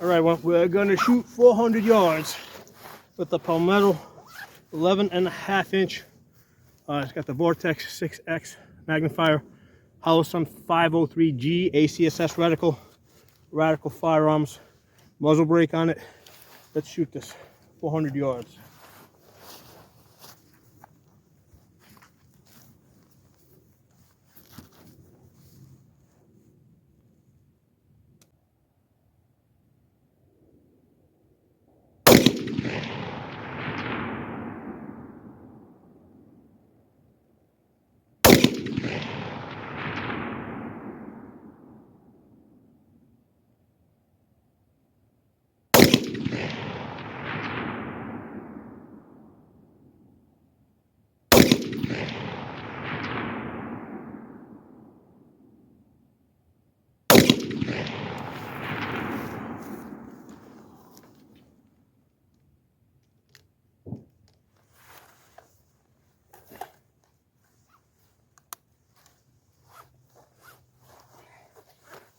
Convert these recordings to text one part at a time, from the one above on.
All right, well, we're gonna shoot 400 yards with the Palmetto 11.5 inch. It's got the Vortex 6X magnifier, hollow sun 503G ACSS radical firearms, muzzle brake on it. Let's shoot this 400 yards.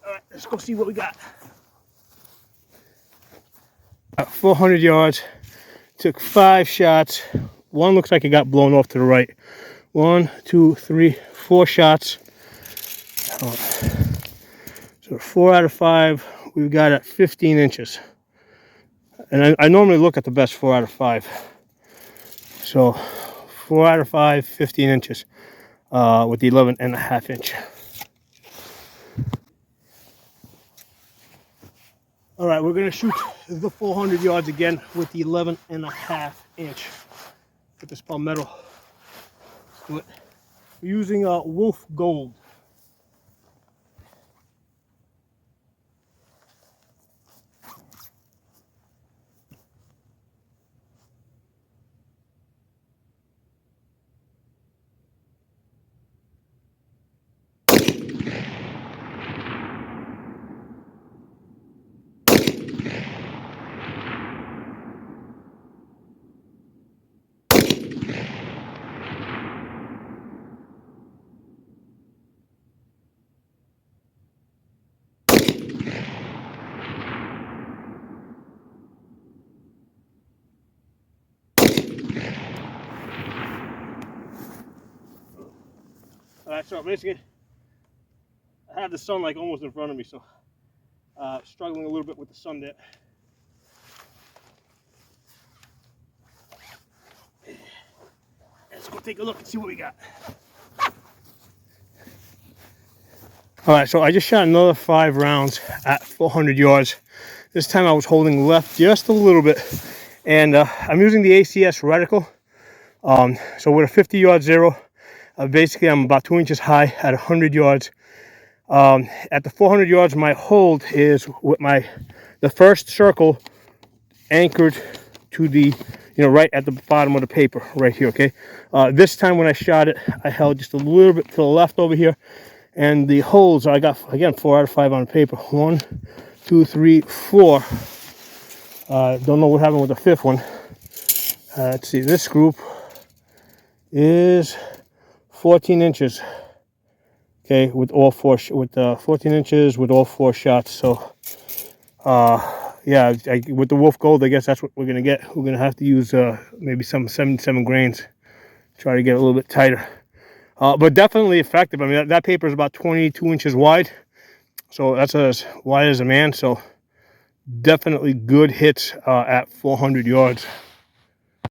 All right, let's go see what we got. 400 yards, took 5 shots. One looks like it got blown off to the right. 1, 2, 3, 4 shots. So 4 out of 5, we've got at 15 inches. And I normally look at the best 4 out of 5. So 4 out of 5, 15 inches with the 11.5 inch. All right, we're gonna shoot the 400 yards again with the 11.5 inch with this Palmetto. We're using Wolf Gold. All right, so basically, I have the sun like almost in front of me, so struggling a little bit with the sun there. Let's go take a look and see what we got. All right, so I just shot another 5 rounds at 400 yards. This time I was holding left just a little bit, and I'm using the ACS reticle. So with a 50-yard zero, basically I'm about 2 inches high at 100 yards. At the 400 yards, my hold is with the first circle anchored to the, right at the bottom of the paper right here, okay? This time when I shot it, I held just a little bit to the left over here, and the holes, I got, again, 4 out of 5 on the paper. 1, 2, 3, 4. Don't know what happened with the 5th one. Let's see, this group is 14 inches. Okay, with all 4, 14 inches with all 4 shots. So, yeah, with the Wolf Gold, I guess that's what we're gonna get. We're gonna have to use maybe some 77 grains. Try to get a little bit tighter. But definitely effective. I mean, that paper is about 22 inches wide. So that's as wide as a man. So definitely good hits at 400 yards.